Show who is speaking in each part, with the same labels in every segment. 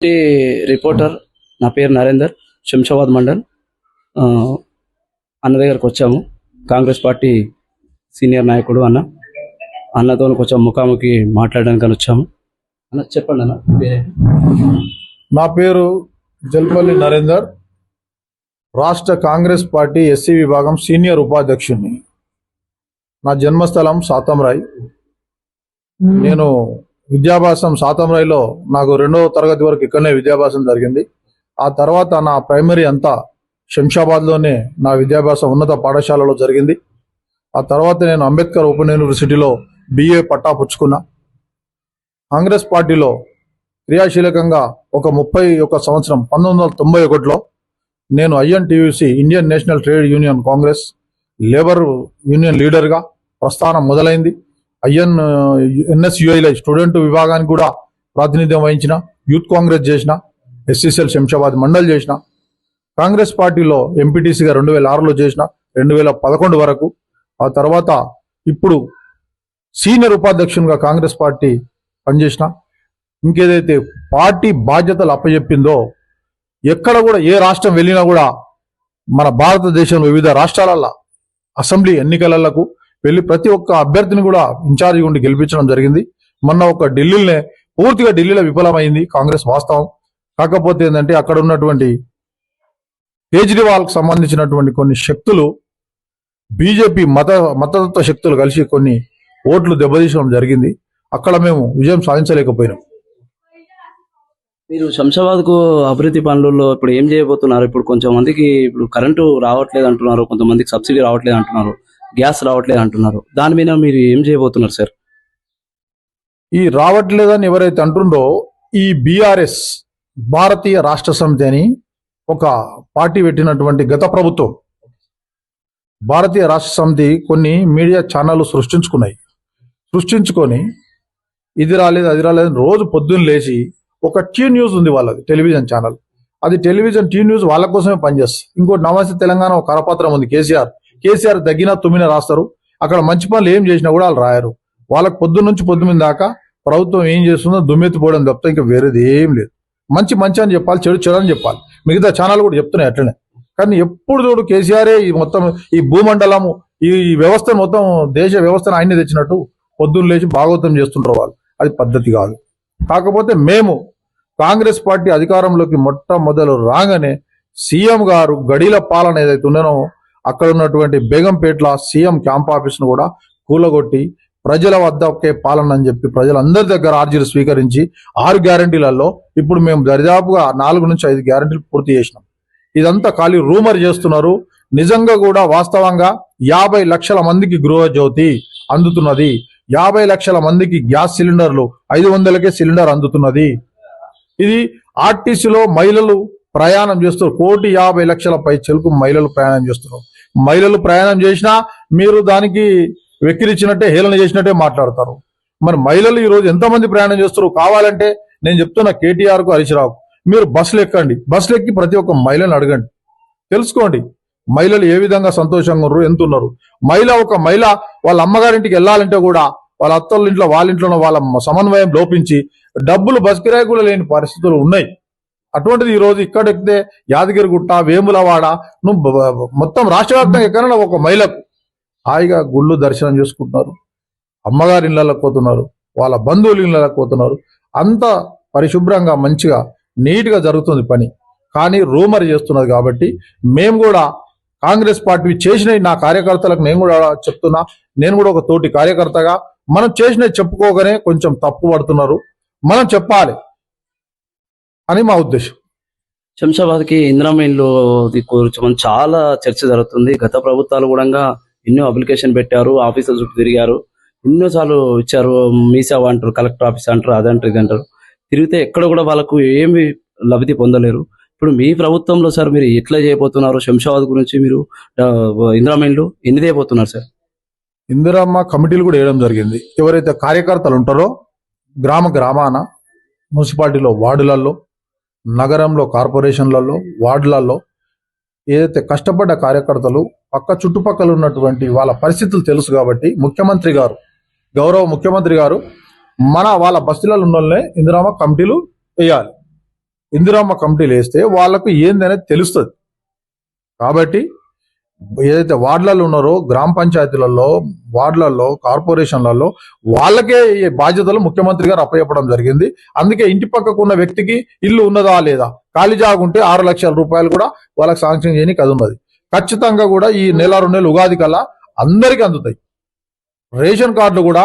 Speaker 1: ఈ రిపోర్టర్ నా పేరు నరేందర్, శంషాబాద్ మండల్. ఆ, అన్న దగ్గరకు వచ్చాము. కాంగ్రెస్ పార్టీ సీనియర్ నాయకుడు అన్నతో కొంచెం ముఖాముఖి మాట్లాడడానికి వచ్చాము. అన్న చెప్పండి అన్న పేరేంటి?
Speaker 2: నా పేరు జల్పల్లి నరేందర్, రాష్ట్ర కాంగ్రెస్ పార్టీ ఎస్సీ విభాగం సీనియర్ ఉపాధ్యక్షుడిని. నా జన్మస్థలం సాతంరాయ్. నేను విద్యాభ్యాసం సాతంరాయ్లో నాకు 2వ తరగతి వరకు ఇక్కడనే విద్యాభ్యాసం జరిగింది. ఆ తర్వాత నా ప్రైమరీ అంతా శంషాబాద్లోనే నా విద్యాభ్యాసం ఉన్నత పాఠశాలలో జరిగింది. ఆ తర్వాత నేను అంబేద్కర్ ఓపెన్ యూనివర్సిటీలో BA పట్టా పుచ్చుకున్నా. కాంగ్రెస్ పార్టీలో క్రియాశీలకంగా ఒక 31 సంవత్సరం 1991లో నేను INTUC Indian national trade union Congress labour union లీడర్గా ప్రస్థానం మొదలైంది. NSUI స్టూడెంట్ విభాగానికి కూడా ప్రాతినిధ్యం వహించిన, యూత్ కాంగ్రెస్ చేసిన, SCCL శంషాబాద్ మండల్ చేసిన, కాంగ్రెస్ పార్టీలో ఎంపీటీసీగా 2006లో చేసిన, 2011 వరకు. ఆ తర్వాత ఇప్పుడు సీనియర్ ఉపాధ్యక్షునిగా కాంగ్రెస్ పార్టీ పనిచేసిన. ఇంకేదైతే పార్టీ బాధ్యతలు అప్పచెప్పిందో ఎక్కడ కూడా ఏ రాష్ట్రం వెళ్ళినా కూడా మన భారతదేశంలో వివిధ రాష్ట్రాలలో అసెంబ్లీ ఎన్నికలకు వెళ్ళి ప్రతి ఒక్క అభ్యర్థిని కూడా ఇన్ఛార్జి ఉండి గెలిపించడం జరిగింది. మొన్న ఒక పూర్తిగా ఢిల్లీలో విఫలమైంది కాంగ్రెస్, వాస్తవం. కాకపోతే ఏంటంటే అక్కడ ఉన్నటువంటి కేజ్రీవాల్కి సంబంధించినటువంటి కొన్ని శక్తులు, బీజేపీ మతతత్వ శక్తులు కలిసి కొన్ని ఓట్లు దెబ్బతీయడం జరిగింది. అక్కడ మేము విజయం సాధించలేకపోయినాం.
Speaker 1: మీరు శంషాబాద్కు అభివృద్ధి పనులలో ఇప్పుడు ఏం చేయబోతున్నారు? ఇప్పుడు కొంచెం మందికి ఇప్పుడు కరెంటు రావట్లేదు అంటున్నారు, కొంతమందికి సబ్సిడీ రావట్లేదు అంటున్నారు, గ్యాస్ రావట్లేదు అంటున్నారు. దాని మీద మీరు ఏం చేయబోతున్నారు సార్?
Speaker 2: ఈ రావట్లేదని ఎవరైతే అంటుండో, ఈ BRS భారతీయ రాష్ట్ర సమితి అని ఒక పార్టీ పెట్టినటువంటి గత ప్రభుత్వం, భారతీయ రాష్ట్ర సమితి కొన్ని మీడియా ఛానళ్ళు సృష్టించుకొని ఇది రాలేదు అది రాలేదు రోజు పొద్దున్న లేచి ఒక టీ న్యూస్ ఉంది వాళ్ళది, టెలివిజన్ ఛానల్. అది టెలివిజన్ టీ న్యూస్ వాళ్ళ కోసమే పనిచేస్తుంది. ఇంకోటి నమస్తే తెలంగాణ ఒక కరపత్రం ఉంది, కేసీఆర్ తగ్గినా తుమ్మినా రాస్తారు. అక్కడ మంచి పనులు ఏం చేసినా కూడా వాళ్ళు రాయరు. వాళ్ళకి పొద్దున్న నుంచి పొద్దున్న దాకా ప్రభుత్వం ఏం చేస్తుందో దుమ్మెత్తిపోవడం తప్ప ఇంకా వేరేది ఏం లేదు. మంచి అని చెప్పాలి, చెడు అని చెప్పాలి. మిగతా ఛానల్ కూడా చెప్తున్నాయి అట్లనే. కానీ ఎప్పుడు చూడు కేసీఆరే ఈ మొత్తం ఈ భూమండలము ఈ వ్యవస్థను మొత్తం దేశ వ్యవస్థను ఆయన్ని తెచ్చినట్టు పొద్దున్న లేచి భాగవతం చేస్తుంటారు వాళ్ళు. అది పద్ధతి కాదు. కాకపోతే మేము కాంగ్రెస్ పార్టీ అధికారంలోకి మొట్టమొదలు రాగానే సీఎం గారు గడిల పాలన ఏదైతే ఉన్నానో అక్కడ ఉన్నటువంటి బేగంపేట్ల సీఎం క్యాంప్ ఆఫీస్ను కూడా కూలగొట్టి ప్రజల వద్దకే పాలన అని చెప్పి ప్రజలందరి దగ్గర ఆర్జీలు స్వీకరించి 6 గ్యారంటీలలో ఇప్పుడు మేము దరిదాపుగా 4 నుంచి 5 గ్యారంటీలు పూర్తి చేసినాం. ఇదంతా ఖాళీ రూమర్ చేస్తున్నారు. నిజంగా కూడా వాస్తవంగా 50 లక్షల మందికి గృహజ్యోతి అందుతున్నది, 50 లక్షల మందికి గ్యాస్ సిలిండర్లు 500కే సిలిండర్ అందుతున్నది. ఇది ఆర్టీసీలో మహిళలు ప్రయాణం చేస్తారు, 1,50,00,000 పై చెలుకు మహిళలు ప్రయాణం చేస్తున్నారు. మహిళలు ప్రయాణం చేసినా మీరు దానికి వెక్కిరించినట్టే, హేళన చేసినట్టే మాట్లాడతారు. మరి మహిళలు ఈరోజు ఎంతమంది ప్రయాణం చేస్తారు? కావాలంటే నేను చెప్తున్నా KTRకు, హరీష్ రావుకు, మీరు బస్సులు ఎక్కండి, బస్సులు ఎక్కి ప్రతి ఒక్క మహిళను అడగండి, తెలుసుకోండి మహిళలు ఏ విధంగా సంతోషంగా ఉన్నారు, ఎంత ఉన్నారు. ఒక మహిళ వాళ్ళ అమ్మగారింటికి వెళ్ళాలంటే కూడా వాళ్ళ అత్తల ఇంట్లో వాళ్ళ ఇంట్లోనో వాళ్ళ సమన్వయం లోపించి డబ్బులు బస్ కిరాయి కూడా లేని పరిస్థితులు ఉన్నాయి. అటువంటిది ఈరోజు ఇక్కడ ఎక్కితే యాదగిరిగుట్ట, వేములవాడ, మొత్తం రాష్ట్ర వ్యాప్తంగా ఎక్కడైనా ఒక మహిళకు హాయిగా గుళ్ళు దర్శనం చేసుకుంటున్నారు, అమ్మగారి ఇళ్ళకి పోతున్నారు, వాళ్ళ బంధువుల ఇళ్ళకి పోతున్నారు. అంత పరిశుభ్రంగా మంచిగా నీట్గా జరుగుతుంది పని. కానీ రూమర్ చేస్తున్నది కాబట్టి మేము కూడా కాంగ్రెస్ పార్టీ చేసినవి నా కార్యకర్తలకు నేను కూడా చెప్తున్నా. నేను కూడా ఒక తోటి కార్యకర్తగా మనం చేసినవి చెప్పుకోగానే కొంచెం తప్పు పడుతున్నారు, మనం చెప్పాలి అని మా ఉద్దేశం.
Speaker 1: శంషాబాద్కి ఇందిరమ్మ ఇల్లు గురించి చాలా చర్చ జరుగుతుంది. గత ప్రభుత్వాలు కూడా ఎన్నో అప్లికేషన్ పెట్టారు, ఆఫీసుల చుట్టూ తిరిగారు, ఎన్నోసార్లు ఇచ్చారు. మీసేవ అంటారు, కలెక్టర్ ఆఫీస్ అంటారు, అదంటారు ఇదంటారు, తిరిగితే ఎక్కడ కూడా వాళ్ళకు ఏమి లబ్ధి పొందలేరు. ఇప్పుడు మీ ప్రభుత్వంలో సార్ మీరు ఎట్లా చేయబోతున్నారు? శంషాబాద్ గురించి మీరు ఇందిరమ్మ ఇల్లు ఎన్ని చేయబోతున్నారు సార్?
Speaker 2: ఇందిరమ్మ కమిటీలు కూడా వేయడం జరిగింది. ఎవరైతే కార్యకర్తలు ఉంటారో గ్రామాన, మున్సిపాలిటీలో, వార్డులలో, నగరంలో, కార్పొరేషన్లలో, వార్డులలో ఏదైతే కష్టపడ్డ కార్యకర్తలు చుట్టుపక్కల ఉన్నటువంటి వాళ్ళ పరిస్థితులు తెలుసు కాబట్టి గౌరవ ముఖ్యమంత్రి గారు వాళ్ళ బస్తీలలో ఉన్న ఇందిరమ్మ కమిటీలు వేయాలి. ఇందిరమ్మ కమిటీలు వేస్తే వాళ్ళకు ఏందనేది తెలుస్తుంది. కాబట్టి ఏదైతే వార్డులలో ఉన్నారో గ్రామ పంచాయతీలలో, వార్డులలో, కార్పొరేషన్లలో వాళ్ళకే ఈ బాధ్యతలు ముఖ్యమంత్రి గారు అప్పచెప్పడం జరిగింది. అందుకే ఇంటి పక్కకు ఉన్న వ్యక్తికి ఇల్లు ఉన్నదా లేదా, ఖాళీ జాగా ఉంటే 6 లక్షల రూపాయలు కూడా వాళ్ళకి శాంక్షన్ చేయడానికి అది ఉన్నది. ఖచ్చితంగా కూడా ఈ నెల 2 నెలలు ఉగాది కల్లా అందరికీ అందుతాయి. రేషన్ కార్డులు కూడా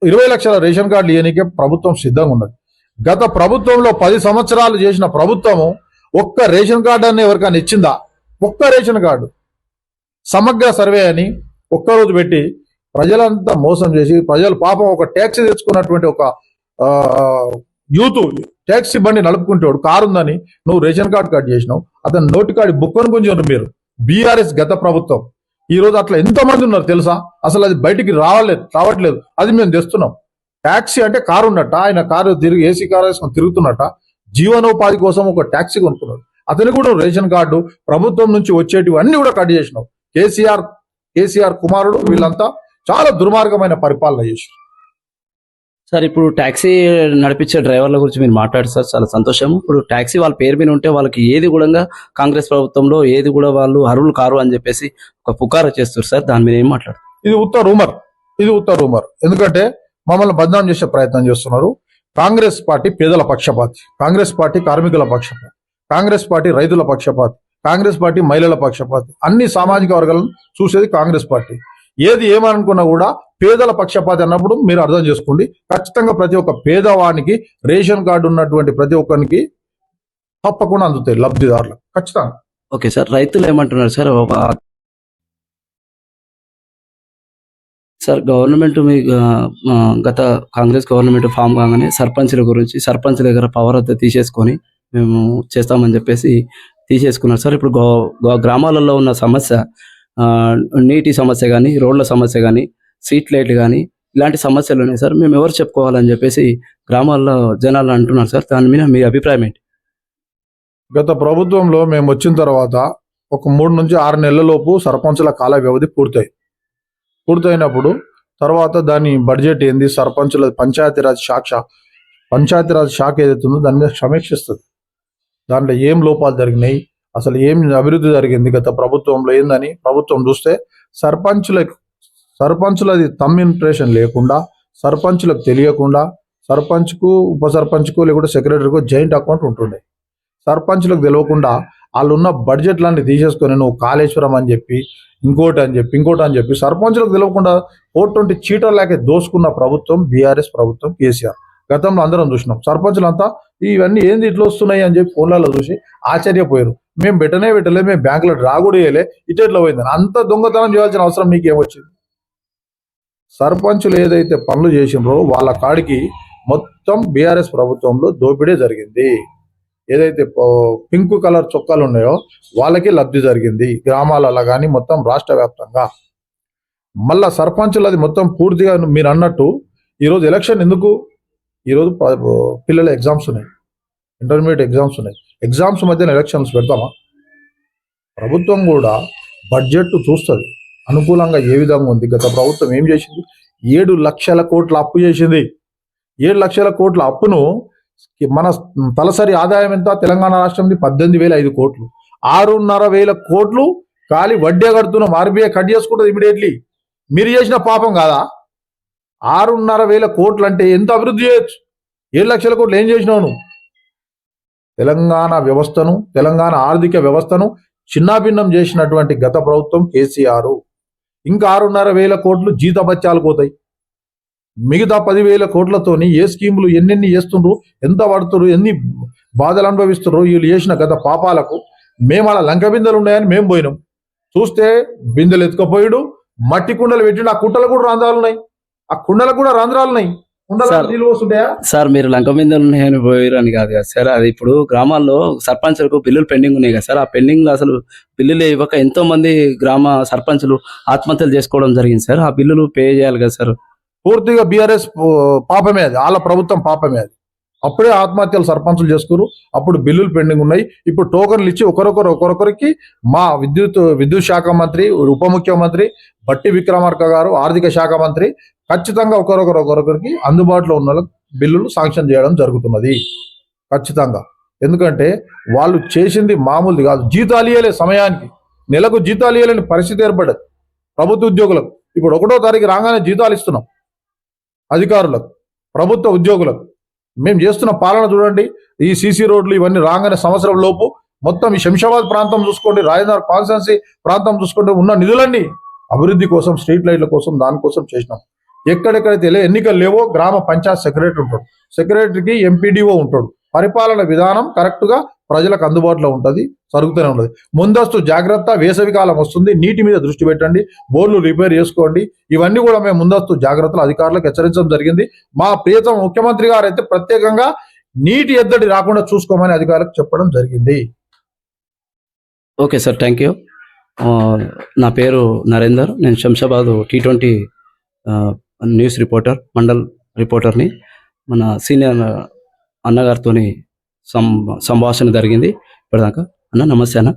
Speaker 2: 20 లక్షల రేషన్ కార్డులు ఇవ్వడానికే ప్రభుత్వం సిద్ధంగా ఉన్నది. గత ప్రభుత్వంలో 10 సంవత్సరాలు చేసిన ప్రభుత్వము ఒక్క రేషన్ కార్డు అని ఎవరికైనా ఇచ్చిందా? ఒక్క రేషన్ కార్డు సమగ్ర సర్వే అని ఒక్కరోజు పెట్టి ప్రజలంతా మోసం చేసి, ప్రజలు పాపం ఒక ట్యాక్సీ తెచ్చుకున్నటువంటి ఒక యూత్ ట్యాక్సీ బండి నడుపుకుంటాడు, కారు ఉందని నువ్వు రేషన్ కార్డు కట్ చేసినావు, అతను నోటికాడి బుక్కను గుంజున్నారు మీరు. బీఆర్ఎస్ గత ప్రభుత్వం. ఈ రోజు అట్లా ఎంతమంది ఉన్నారు తెలుసా? అసలు అది బయటికి రావట్లేదు. అది మేము తెస్తున్నాం. ట్యాక్సీ అంటే కారు ఉన్నట్ట, ఆయన కారు తిరిగి ఏసీ కారు వేసుకొని తిరుగుతున్నట్ట, జీవనోపాధి కోసం ఒక ట్యాక్సీ కొనుక్కున్నాడు. అతను కూడా రేషన్ కార్డు ప్రభుత్వం నుంచి వచ్చేటివి అన్ని కూడా కట్ చేసినావు. కేసీఆర్ కుమారుడు వీళ్ళంతా చాలా దుర్మార్గమైన పరిపాలన చేశారు.
Speaker 1: సార్ ఇప్పుడు ట్యాక్సీ నడిపించే డ్రైవర్ల గురించి మీరు మాట్లాడారు సార్, చాలా సంతోషం. ఇప్పుడు ట్యాక్సీ వాళ్ళ పేరు మీద ఉంటే వాళ్ళకి ఏది కూడా కాంగ్రెస్ ప్రభుత్వంలో ఏది కూడా వాళ్ళు అర్హులు కారు అని చెప్పేసి ఒక పుకారు చేస్తారు సార్, దాని మీద ఏం మాట్లాడతారు?
Speaker 2: ఇది ఉత్త రూమర్. ఎందుకంటే మమ్మల్ని బదనాం చేసే ప్రయత్నం చేస్తున్నారు. కాంగ్రెస్ పార్టీ పేదల పక్షపాతి, కాంగ్రెస్ పార్టీ కార్మికుల పక్షపాతి, కాంగ్రెస్ పార్టీ రైతుల పక్షపాతి, కాంగ్రెస్ పార్టీ మహిళల పక్షపాతి, అన్ని సామాజిక వర్గాలను చూసేది కాంగ్రెస్ పార్టీ. ఏది ఏమనుకున్నా కూడా పేదల పక్షపాతి అన్నప్పుడు మీరు అర్థం చేసుకోండి. ఖచ్చితంగా ప్రతి ఒక్క పేదవానికి రేషన్ కార్డు ఉన్నటువంటి ప్రతి ఒక్కరికి తప్పకుండా అందుతాయి లబ్ధిదారులు ఖచ్చితంగా.
Speaker 1: ఓకే సార్, రైతులు ఏమంటున్నారు సార్? సార్ గవర్నమెంట్ మీ గత కాంగ్రెస్ గవర్నమెంట్ ఫామ్ కాగానే సర్పంచ్ల దగ్గర పవర్ అంతా తీసేసుకొని మేము చేస్తామని చెప్పేసి తీసేసుకున్నారు సార్. ఇప్పుడు గ్రామాలలో ఉన్న సమస్య నీటి సమస్య కానీ, రోడ్ల సమస్య కానీ, స్ట్రీట్ లైట్లు కానీ, ఇలాంటి సమస్యలు ఉన్నాయి సార్. మేము ఎవరు చెప్పుకోవాలని చెప్పేసి గ్రామాల్లో జనాలు అంటున్నారు సార్. దాని మీద మీ అభిప్రాయం ఏంటి?
Speaker 2: గత ప్రభుత్వంలో మేము వచ్చిన తర్వాత ఒక 3 నుంచి 6 నెలల లోపు సర్పంచుల కాల వ్యవధి పూర్తయినప్పుడు తర్వాత దాని బడ్జెట్ ఏంది, సర్పంచుల పంచాయతీరాజ్ శాఖ ఏదైతే ఉందో దాని మీద సమీక్షిస్తుంది. దాంట్లో ఏం లోపాలు జరిగినాయి, అసలు ఏం అభివృద్ధి జరిగింది గత ప్రభుత్వంలో ఏందని ప్రభుత్వం చూస్తే సర్పంచులది ఇంప్రెషన్ లేకుండా, సర్పంచులకు తెలియకుండా, సర్పంచ్కు ఉప సర్పంచ్కు లేకుంటే సెక్రటరీకు జాయింట్ అకౌంట్ ఉంటుండే. సర్పంచులకు తెలియకుండా వాళ్ళు ఉన్న బడ్జెట్లన్నీ తీసేసుకొని నువ్వు కాళేశ్వరం అని చెప్పి ఇంకోటి అని చెప్పి సర్పంచులకు తెలియకుండా 420 చీటర్లాగే దోసుకున్న ప్రభుత్వం బీఆర్ఎస్ ప్రభుత్వం, కేసీఆర్. గతంలో అందరం చూసినాం. సర్పంచులంతా ఇవన్నీ ఏంది ఇట్లా వస్తున్నాయి అని చెప్పి ఫోన్లలో చూసి ఆశ్చర్యపోయారు. మేము పెట్టలేదు, మేము బ్యాంకులో డ్రా కూడా వేయలే, ఇట్లా పోయిందని. అంత దొంగతనం చేయాల్సిన అవసరం నీకేమొచ్చింది? సర్పంచులు ఏదైతే పనులు చేసినారో వాళ్ళ కాడికి మొత్తం బీఆర్ఎస్ ప్రభుత్వంలో దోపిడీ జరిగింది. ఏదైతే పింక్ కలర్ చొక్కాలు ఉన్నాయో వాళ్ళకి లబ్ధి జరిగింది గ్రామాలలో కానీ మొత్తం రాష్ట్ర వ్యాప్తంగా. మళ్ళా సర్పంచులది మొత్తం పూర్తిగా మీరు అన్నట్టు ఈరోజు ఎలక్షన్ ఎందుకు? ఈరోజు పిల్లల ఎగ్జామ్స్ ఉన్నాయి, ఇంటర్మీడియట్ ఎగ్జామ్స్ ఉన్నాయి. ఎగ్జామ్స్ మధ్యన ఎలక్షన్స్ పెడతామా? ప్రభుత్వం కూడా బడ్జెట్ చూస్తుంది అనుకూలంగా ఏ విధంగా ఉంది. గత ప్రభుత్వం ఏం చేసింది? 7 లక్షల కోట్ల అప్పు చేసింది. 7 లక్షల కోట్ల అప్పును మన తలసరి ఆదాయం ఎంత? తెలంగాణ రాష్ట్రంది 18,005 కోట్లు. 6,500 కోట్లు ఖాళీ వడ్డీ కడుతున్నాం. ఆర్బీఐ కట్ చేసుకుంటుంది ఇమీడియట్లీ. మీరు చేసిన పాపం కాదా? 6,500 కోట్లు అంటే ఎంత అభివృద్ధి చేయొచ్చు? 7 లక్షల కోట్లు ఏం చేసినావు నువ్వు? తెలంగాణ ఆర్థిక వ్యవస్థను చిన్నాభిన్నం చేసినటువంటి గత ప్రభుత్వం కేసీఆర్. ఇంకా 6,500 కోట్లు జీతభత్యాలు పోతాయి. మిగతా 10,000 కోట్లతోని ఏ స్కీములు ఎన్నెన్ని చేస్తుండ్రు, ఎంత పడుతున్నారు, ఎన్ని బాధలు అనుభవిస్తున్నారు వీళ్ళు చేసిన గత పాపాలకు. మేము అలా లంక బిందెలు ఉన్నాయని మేము పోయినాం. చూస్తే బిందెలు ఎత్తుకపోయాడు, మట్టి కుండలు పెట్టిండు. ఆ కుండలు కూడా రంధ్రాలున్నాయి, ఆ కుండలకు కూడా రంధ్రాలున్నాయి. నీళ్ళు వస్తుంటాయా
Speaker 1: సార్? మీరు లంక బిందెలు ఉన్నాయని పోయారు అని కాదు కదా సార్, అది ఇప్పుడు గ్రామాల్లో సర్పంచులకు బిల్లులు పెండింగ్ ఉన్నాయి కదా సార్. ఆ పెండింగ్ లో అసలు బిల్లులు ఇవ్వక ఎంతో మంది గ్రామ సర్పంచులు ఆత్మహత్యలు చేసుకోవడం జరిగింది సార్. ఆ బిల్లులు పే చేయాలి కదా సార్.
Speaker 2: పూర్తిగా బీఆర్ఎస్ పాపమే అది, వాళ్ళ ప్రభుత్వం పాపమే అది. అప్పుడే ఆత్మహత్యలు సర్పంచులు చేసుకున్నారు. అప్పుడు బిల్లులు పెండింగ్ ఉన్నాయి. ఇప్పుడు టోకన్లు ఇచ్చి ఒకరొకరికి మా విద్యుత్ శాఖ మంత్రి, ఉప ముఖ్యమంత్రి బట్టి విక్రమార్క గారు, ఆర్థిక శాఖ మంత్రి ఖచ్చితంగా ఒకరొకరికి అందుబాటులో ఉన్న బిల్లులు శాంక్షన్ చేయడం జరుగుతున్నది ఖచ్చితంగా. ఎందుకంటే వాళ్ళు చేసింది మామూలుది కాదు. జీతాలు ఇయ్యలే సమయానికి, నెలకు జీతాలు ఇయ్యలేని పరిస్థితి ఏర్పడ్డది ప్రభుత్వ ఉద్యోగులకు. ఇప్పుడు 1వ తారీఖు రాగానే జీతాలు ఇస్తున్నాం అధికారులకు, ప్రభుత్వ ఉద్యోగులకు. మేము చేస్తున్న పాలన చూడండి. ఈ సీసీ రోడ్లు ఇవన్నీ రాగానే సంవత్సరం లోపు మొత్తం ఈ శంషాబాద్ ప్రాంతం చూసుకోండి, రాజేంద్ర కాన్స్టెన్సీ ప్రాంతం చూసుకోండి, ఉన్న నిధులన్నీ అభివృద్ధి కోసం, స్ట్రీట్ లైట్ల కోసం, దానికోసం చేసినాం. ఎక్కడెక్కడైతే ఎన్నికలు లేవో గ్రామ పంచాయత్ సెక్రటరీ ఉంటాడు, సెక్రటరీకి ఎంపీడీఓ ఉంటాడు. పరిపాలన విధానం కరెక్ట్గా ప్రజలకు అందుబాటులో ఉంటుంది, జరుగుతూనే ఉన్నది. ముందస్తు జాగ్రత్త, వేసవికాలం వస్తుంది, నీటి మీద దృష్టి పెట్టండి, బోర్లు రిపేర్ చేసుకోండి. ఇవన్నీ కూడా మేము ముందస్తు జాగ్రత్తలు అధికారులకు హెచ్చరించడం జరిగింది. మా ప్రియతమ ముఖ్యమంత్రి గారు అయితే ప్రత్యేకంగా నీటి ఎద్దడి రాకుండా చూసుకోమని అధికారులకు చెప్పడం జరిగింది.
Speaker 1: Okay sir, thank you. నా పేరు నరేందర్. నేను Shamshabad T20 news reporter, mandal రిపోర్టర్ని. మన సీనియర్ అన్నగారితో సంభాషణ జరిగింది ఇప్పటిదాకా. అన్న నమస్తే అన్న.